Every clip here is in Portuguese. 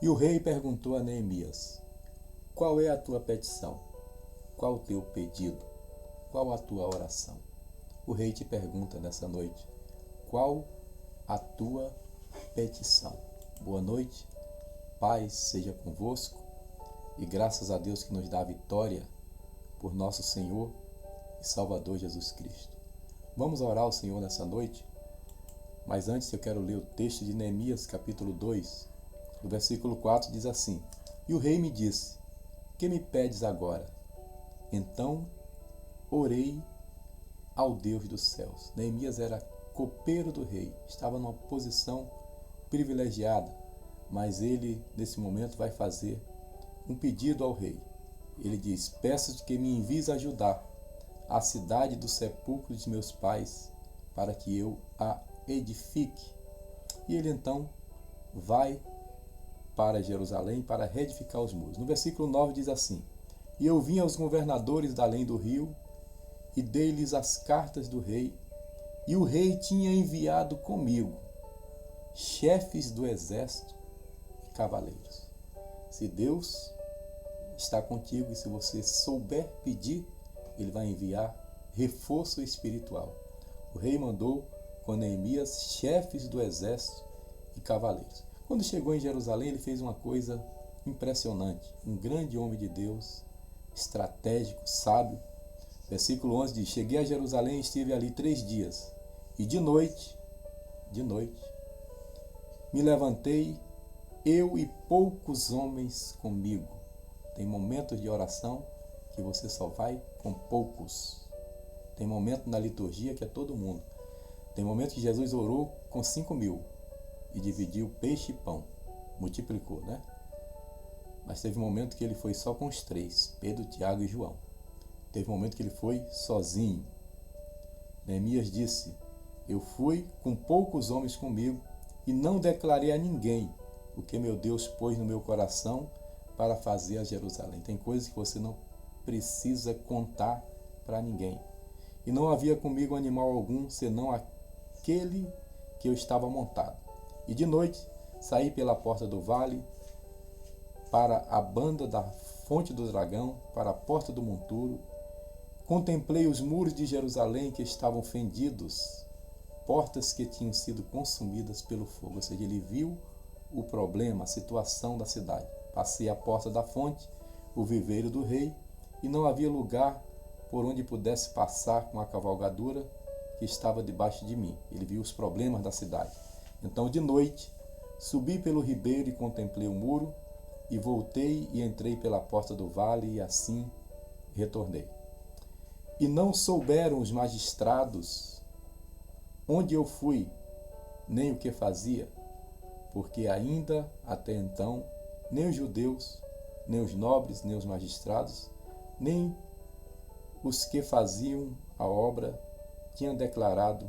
E o rei perguntou a Neemias: qual é a tua petição? Qual o teu pedido? Qual a tua oração? O rei te pergunta nessa noite: qual a tua petição? Boa noite, paz seja convosco e graças a Deus que nos dá a vitória por nosso Senhor e Salvador Jesus Cristo. Vamos orar ao Senhor nessa noite, mas antes eu quero ler o texto de Neemias capítulo 2, o versículo 4 diz assim: E o rei me disse: que me pedes agora? Então orei ao Deus dos céus. Neemias era copeiro do rei, estava numa posição privilegiada, mas ele nesse momento vai fazer um pedido ao rei. Ele diz: peço que me envies ajudar a cidade do sepulcro de meus pais, para que eu a edifique. E ele então vai para Jerusalém para reedificar os muros. No versículo 9 diz assim: E eu vim aos governadores da além do rio, e dei-lhes as cartas do rei, e o rei tinha enviado comigo chefes do exército e cavaleiros. Se Deus está contigo e se você souber pedir, ele vai enviar reforço espiritual. O rei mandou com Neemias chefes do exército e cavaleiros. Quando chegou em Jerusalém, ele fez uma coisa impressionante. Um grande homem de Deus, estratégico, sábio. Versículo 11 diz: cheguei a Jerusalém e estive ali 3 dias. E de noite, me levantei, eu e poucos homens comigo. Tem momentos de oração que você só vai com poucos. Tem momento na liturgia que é todo mundo. Tem momento que Jesus orou com 5.000 e dividiu peixe e pão. Multiplicou, né? Mas teve momento que ele foi só com os 3, Pedro, Tiago e João. Teve momento que ele foi sozinho. Neemias disse: eu fui com poucos homens comigo e não declarei a ninguém o que meu Deus pôs no meu coração para fazer a Jerusalém. Tem coisas que você não precisa contar para ninguém. E não havia comigo animal algum, senão aquele que eu estava montado. E de noite saí pela porta do vale, para a banda da fonte do dragão, para a porta do monturo. Contemplei os muros de Jerusalém que estavam fendidos, portas que tinham sido consumidas pelo fogo. Ou seja, ele viu o problema, a situação da cidade. Passei a porta da fonte, o viveiro do rei, e não havia lugar por onde pudesse passar com a cavalgadura que estava debaixo de mim. Ele viu os problemas da cidade. Então, de noite, subi pelo ribeiro e contemplei o muro, e voltei e entrei pela porta do vale, e assim retornei. E não souberam os magistrados onde eu fui, nem o que fazia, porque ainda até então, nem os judeus, nem os nobres, nem os magistrados, nem os que faziam a obra tinham declarado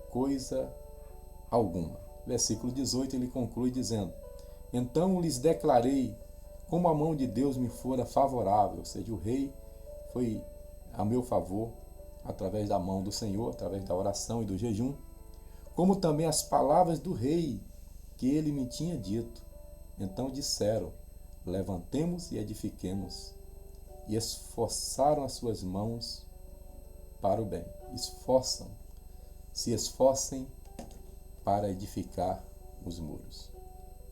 coisa alguma. Versículo 18, ele conclui dizendo: então lhes declarei como a mão de Deus me fora favorável. Ou seja, o rei foi a meu favor através da mão do Senhor, através da oração e do jejum, como também as palavras do rei que ele me tinha dito. Então disseram: levantemos e edifiquemos, e esforçaram as suas mãos para o bem. Se esforcem para edificar os muros.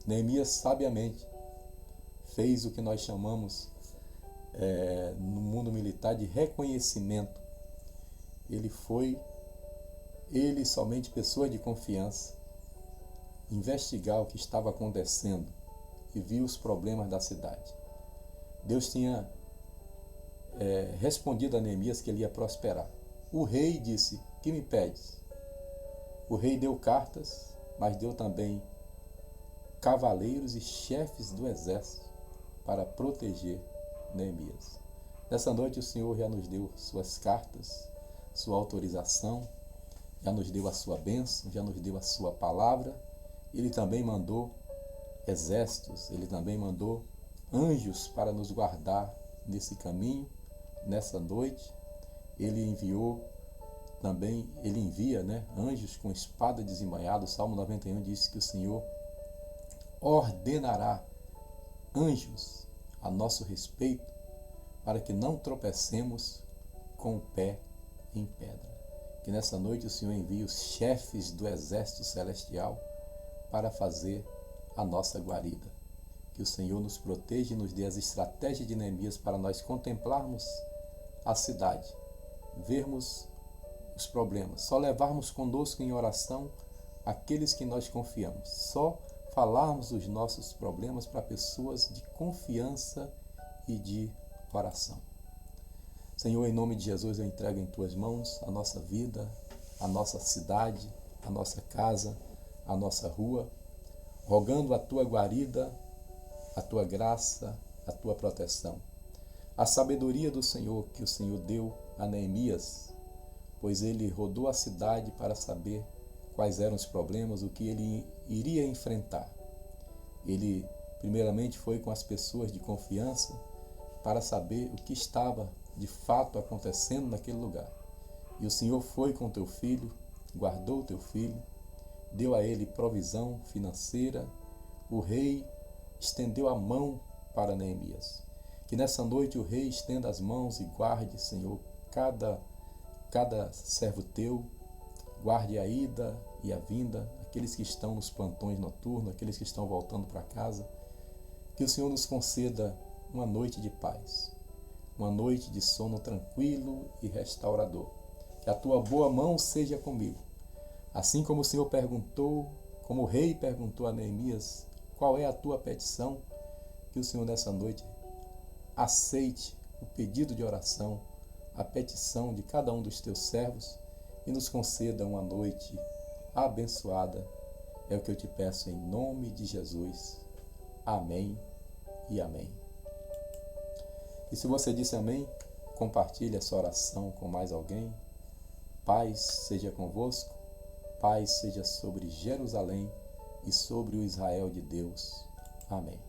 Neemias sabiamente fez o que nós chamamos no mundo militar de reconhecimento. Ele somente pessoa de confiança, investigar o que estava acontecendo e viu os problemas da cidade. Deus tinha respondido a Neemias que ele ia prosperar. O rei disse: que me pedes? O rei deu cartas, mas deu também cavaleiros e chefes do exército para proteger Neemias. Nessa noite o Senhor já nos deu suas cartas, sua autorização, já nos deu a sua bênção, já nos deu a sua palavra. Ele também mandou exércitos, ele também mandou anjos para nos guardar nesse caminho, nessa noite. Ele envia anjos com espada desembainhada. O Salmo 91 diz que o Senhor ordenará anjos a nosso respeito, para que não tropecemos com o pé em pedra. Que nessa noite o Senhor envie os chefes do exército celestial para fazer a nossa guarida. Que o Senhor nos proteja e nos dê as estratégias de Neemias para nós contemplarmos a cidade, vermos os problemas, só levarmos conosco em oração aqueles que nós confiamos, só falarmos os nossos problemas para pessoas de confiança e de oração. Senhor, em nome de Jesus, eu entrego em Tuas mãos a nossa vida, a nossa cidade, a nossa casa, a nossa rua, rogando a Tua guarida, a Tua graça, a Tua proteção. A sabedoria do Senhor que o Senhor deu a Neemias, pois ele rodou a cidade para saber quais eram os problemas, o que ele iria enfrentar. Ele, primeiramente, foi com as pessoas de confiança para saber o que estava de fato acontecendo naquele lugar. E o Senhor foi com teu filho, guardou teu filho, deu a ele provisão financeira. O rei estendeu a mão para Neemias. Que nessa noite o rei estenda as mãos e guarde, Senhor, cada servo teu, guarde a ida e a vinda, aqueles que estão nos plantões noturnos, aqueles que estão voltando para casa. Que o Senhor nos conceda uma noite de paz, uma noite de sono tranquilo e restaurador. Que a tua boa mão seja comigo. Assim como o Senhor perguntou, como o rei perguntou a Neemias, qual é a tua petição, que o Senhor nessa noite aceite o pedido de oração, a petição de cada um dos teus servos e nos conceda uma noite abençoada. É o que eu te peço em nome de Jesus. Amém e amém. E se você disse amém, compartilhe essa oração com mais alguém. Paz seja convosco, paz seja sobre Jerusalém e sobre o Israel de Deus. Amém.